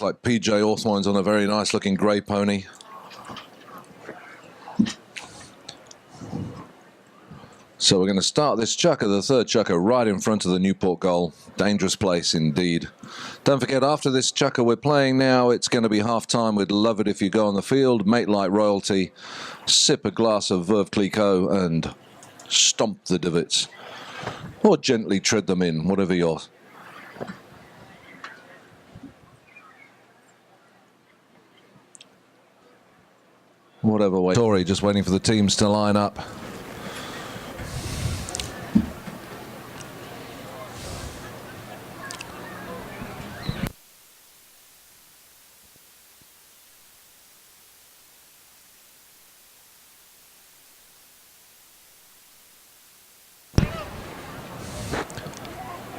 Like PJ Orthwine's on a very nice looking grey pony. So we're going to start this chukker, the third chukker, right in front of the Newport goal. Dangerous place indeed. Don't forget, after this chukker we're playing now, it's going to be half time. We'd love it if you go on the field, mate like royalty, sip a glass of Veuve Clicquot and stomp the divots. Or gently tread them in, whatever yours. Whatever way. Tory just waiting for the teams to line up.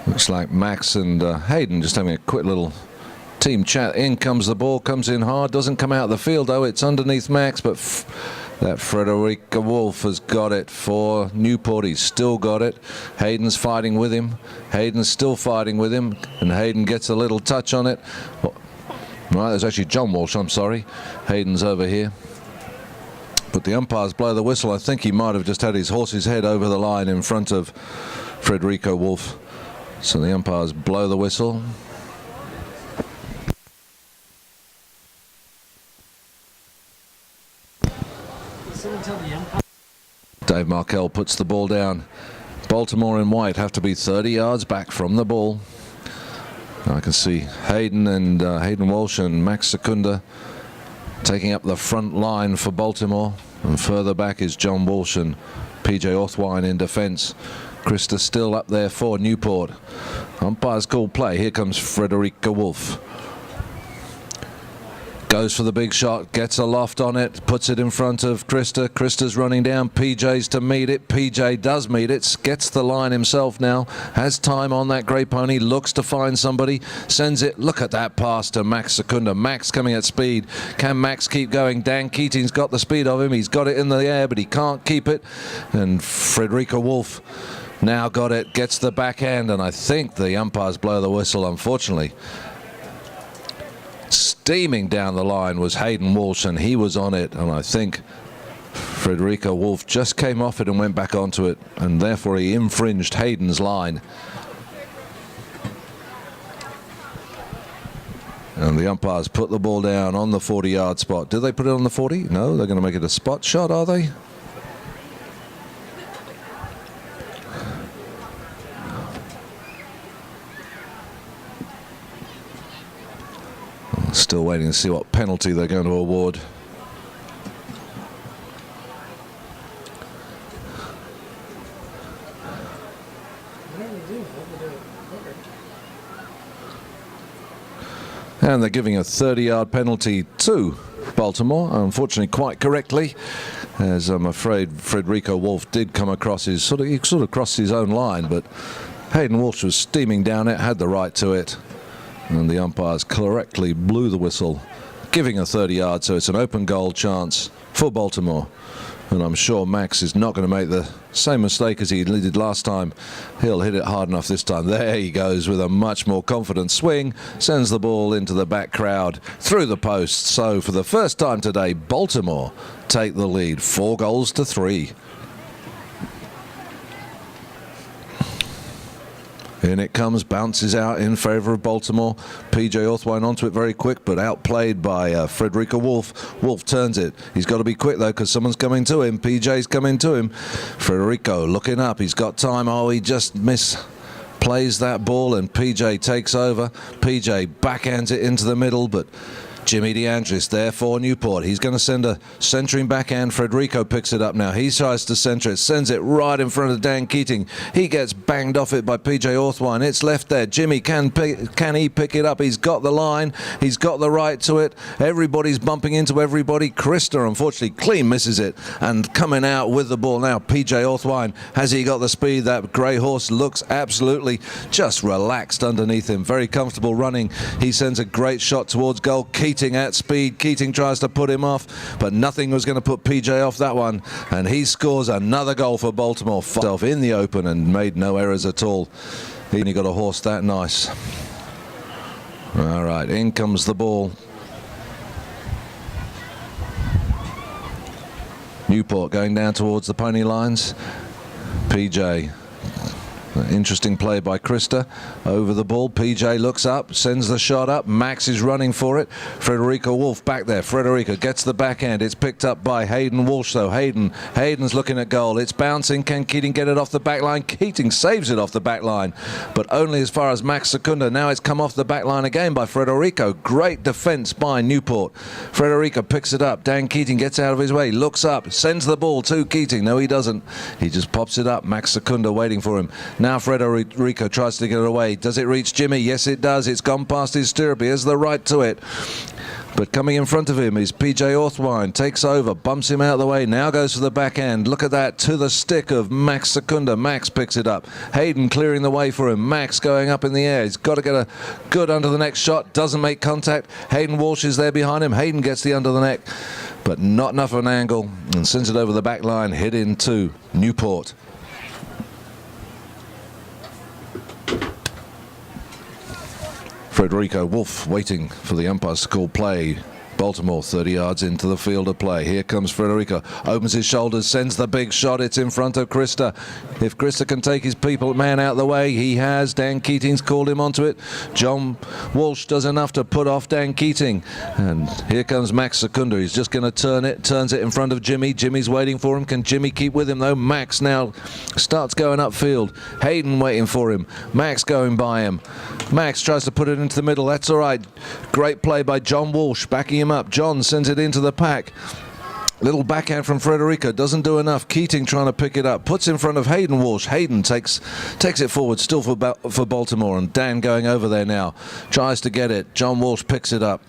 Looks like Max and Hayden just having a quick little team chat. In comes the ball, comes in hard, doesn't come out of the field though. It's underneath Max, but that Frederica Wolf has got it for Newport. He's still got it. Hayden's fighting with him. Hayden's still fighting with him, and Hayden gets a little touch on it. Right, there's actually John Walsh, I'm sorry. Hayden's over here. But the umpires blow the whistle. I think he might have just had his horse's head over the line in front of Frederica Wolf. So the umpires blow the whistle. Dave Markell puts the ball down. Baltimore in white have to be 30 yards back from the ball. I can see Hayden and Hayden Walsh and Max Secunda taking up the front line for Baltimore, and further back is John Walsh and PJ Orthwine in defence. Krista still up there for Newport. Umpires call play. Here comes Frederica Wolf. Goes for the big shot, gets a loft on it, puts it in front of Krista. Krista's running down, PJ's to meet it. PJ does meet it, gets the line himself now, has time on that grey pony, looks to find somebody, sends it. Look at that pass to Max Secunda. Max coming at speed. Can Max keep going? Dan Keating's got the speed of him. He's got it in the air, but he can't keep it. And Frederica Wolf now got it, gets the backhand, and I think the umpires blow the whistle, unfortunately. Steaming down the line was Hayden Walsh, and he was on it, and I think Frederica Wolf just came off it and went back onto it, and therefore he infringed Hayden's line. And the umpires put the ball down on the 40-yard spot. Did they put it on the 40? No, they're going to make it a spot shot, are they? Still waiting to see what penalty they're going to award. And they're giving a 30-yard penalty to Baltimore, unfortunately quite correctly, as I'm afraid Frederica Wolf did come across his he sort of crossed his own line, but Hayden Walsh was steaming down it, had the right to it. And the umpires correctly blew the whistle, giving a 30-yard, so it's an open goal chance for Baltimore. And I'm sure Max is not going to make the same mistake as he did last time. He'll hit it hard enough this time. There he goes with a much more confident swing, sends the ball into the back crowd, through the post. So for the first time today, Baltimore take the lead, 4-3. In it comes, bounces out in favour of Baltimore. PJ Orthwine onto it very quick, but outplayed by Frederica Wolf. Wolf turns it. He's got to be quick, though, because someone's coming to him. PJ's coming to him. Frederico looking up. He's got time. Oh, he just misplays that ball, and PJ takes over. PJ backhands it into the middle, but Jimmy DeAndres there for Newport. He's going to send a centering backhand. Frederico picks it up now. He tries to center it, sends it right in front of Dan Keating. He gets banged off it by PJ Orthwine. It's left there. Jimmy, can he pick it up? He's got the line. He's got the right to it. Everybody's bumping into everybody. Krista, unfortunately, clean misses it. And coming out with the ball now, PJ Orthwine. Has he got the speed? That grey horse looks absolutely just relaxed underneath him. Very comfortable running. He sends a great shot towards goal. Keating at speed. Keating tries to put him off, but nothing was going to put PJ off that one, and he scores another goal for Baltimore. Himself in the open and made no errors at all. He only got a horse that nice. All right, in comes the ball. Newport going down towards the pony lines. PJ. Interesting play by Krista over the ball. PJ looks up, sends the shot up. Max is running for it. Frederico Wolf back there. Frederico gets the backhand. It's picked up by Hayden Walsh though. Hayden's looking at goal. It's bouncing. Can Keating get it off the back line? Keating saves it off the back line, but only as far as Max Secunda. Now it's come off the back line again by Frederico. Great defense by Newport. Frederico picks it up. Dan Keating gets out of his way, looks up, sends the ball to Keating. No, he doesn't. He just pops it up. Max Secunda waiting for him. Now Frederico tries to get it away. Does it reach Jimmy? Yes, it does. It's gone past his stirrup. He has the right to it. But coming in front of him is PJ Orthwine. Takes over, bumps him out of the way. Now goes for the backhand. Look at that, to the stick of Max Secunda. Max picks it up. Hayden clearing the way for him. Max going up in the air. He's got to get a good under the neck shot. Doesn't make contact. Hayden Walsh is there behind him. Hayden gets the under the neck, but not enough of an angle, and sends it over the back line. Hit into Newport. Frederico Wolf waiting for the umpires to call play. Baltimore 30 yards into the field of play. Here comes Frederico. Opens his shoulders, sends the big shot. It's in front of Krista. If Krista can take his man out of the way, he has. Dan Keating's called him onto it. John Walsh does enough to put off Dan Keating. And here comes Max Secunda. He's just going to turn it. Turns it in front of Jimmy. Jimmy's waiting for him. Can Jimmy keep with him though? Max now starts going upfield. Hayden waiting for him. Max going by him. Max tries to put it into the middle. That's all right. Great play by John Walsh, backing him up. John sends it into the pack. Little backhand from Frederico, doesn't do enough. Keating trying to pick it up, puts in front of Hayden Walsh. Hayden takes it forward, still for Baltimore, and Dan going over there now. Tries to get it. John Walsh picks it up.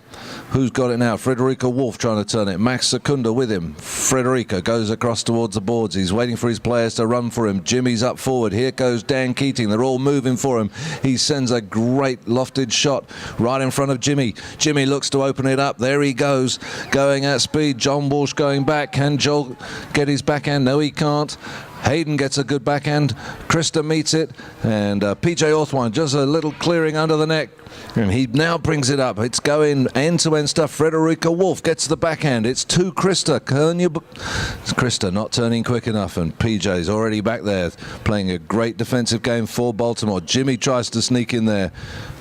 Who's got it now? Frederico Wolf trying to turn it. Max Secunda with him. Frederico goes across towards the boards. He's waiting for his players to run for him. Jimmy's up forward. Here goes Dan Keating. They're all moving for him. He sends a great lofted shot right in front of Jimmy. Jimmy looks to open it up. There he goes, going at speed. John Walsh going back. Can Joel get his backhand? No, he can't. Hayden gets a good backhand. Krista meets it, and PJ Orthwine just a little clearing under the neck, and he now brings it up. It's going end-to-end stuff. Frederico Wolf gets the backhand. It's to Krista. Krista not turning quick enough, and PJ's already back there playing a great defensive game for Baltimore. Jimmy tries to sneak in there,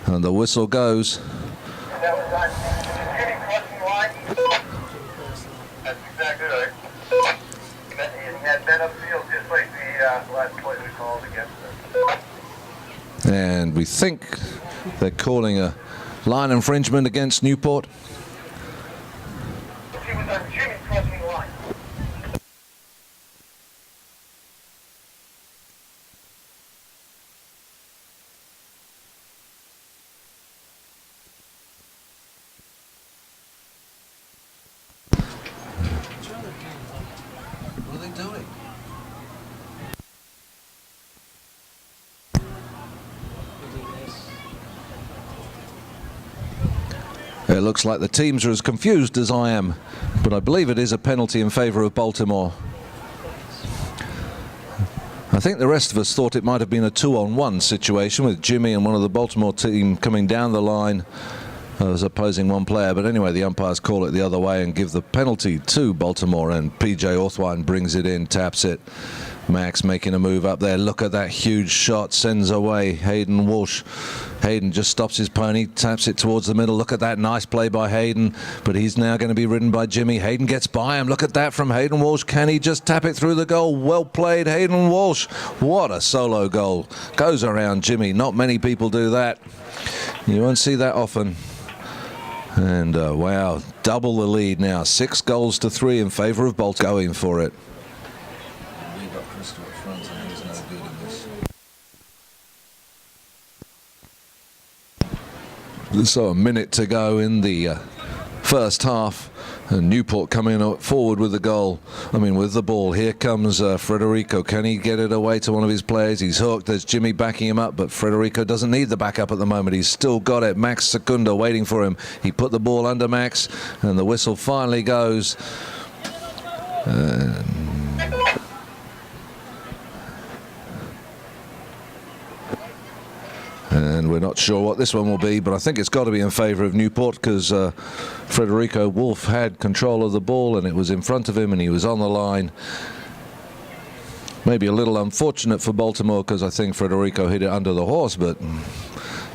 and the whistle goes. That's exactly right. He had been upfield just like the last play we called against them. And we think they're calling a line infringement against Newport. He was on Jimmy crossing the line. What are they doing? It looks like the teams are as confused as I am, but I believe it is a penalty in favor of Baltimore. I think the rest of us thought it might have been a 2-on-1 situation with Jimmy and one of the Baltimore team coming down the line as opposing one player, but anyway, the umpires call it the other way and give the penalty to Baltimore, and PJ Orthwine brings it in, taps it. Max making a move up there. Look at that huge shot, sends away Hayden Walsh. Hayden just stops his pony, taps it towards the middle. Look at that nice play by Hayden, but he's now going to be ridden by Jimmy. Hayden gets by him. Look at that from Hayden Walsh. Can he just tap it through the goal? Well played, Hayden Walsh. What a solo goal. Goes around Jimmy. Not many people do that. You won't see that often. And wow, double the lead now. 6 goals to 3 in favor of Baltimore. Going for it. So a minute to go in the first half, and Newport coming forward with the goal. With the ball. Here comes Frederico. Can he get it away to one of his players? He's hooked. There's Jimmy backing him up, but Frederico doesn't need the backup at the moment. He's still got it. Max Secunda waiting for him. He put the ball under Max, and the whistle finally goes. And We're not sure what this one will be, but I think it's got to be in favor of Newport because Frederico Wolf had control of the ball and it was in front of him and he was on the line. Maybe a little unfortunate for Baltimore because I think Frederico hit it under the horse, but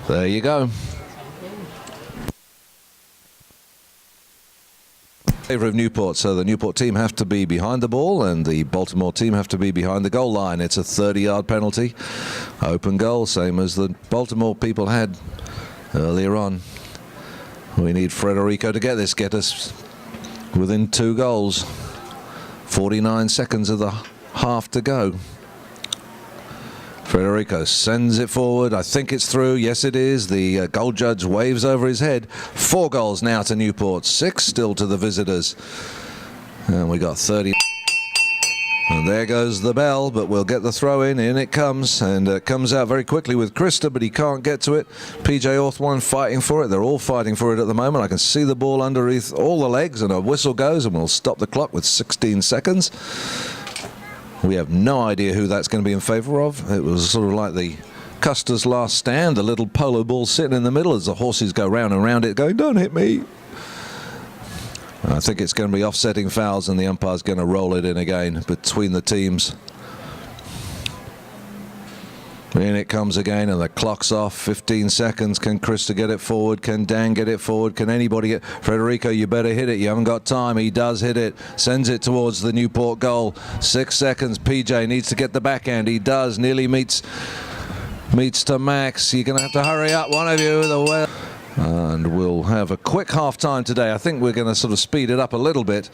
there you go. Favor of Newport, so the Newport team have to be behind the ball and the Baltimore team have to be behind the goal line. It's a 30-yard penalty, open goal, same as the Baltimore people had earlier on. We need Frederico to get us within 2 goals. 49 seconds of the half to go. Frederico sends it forward. I think it's through. Yes, it is. The goal judge waves over his head. 4 goals now to Newport. 6 still to the visitors. And we got 30. And there goes the bell, but we'll get the throw in. In it comes, and it comes out very quickly with Krista, but he can't get to it. PJ Orthwine fighting for it. They're all fighting for it at the moment. I can see the ball underneath all the legs, and a whistle goes, and we'll stop the clock with 16 seconds. We have no idea who that's going to be in favor of. It was sort of like the Custer's Last Stand, the little polo ball sitting in the middle as the horses go round and round it going, don't hit me. I think it's going to be offsetting fouls and the umpire's going to roll it in again between the teams. In it comes again and the clock's off. 15 seconds. Can Krista get it forward? Can Dan get it forward? Can anybody get... Frederico, you better hit it. You haven't got time. He does hit it. Sends it towards the Newport goal. 6 seconds. PJ needs to get the backhand. He does. Nearly meets to Max. You're going to have to hurry up, one of you. And we'll have a quick half time today. I think we're going to sort of speed it up a little bit.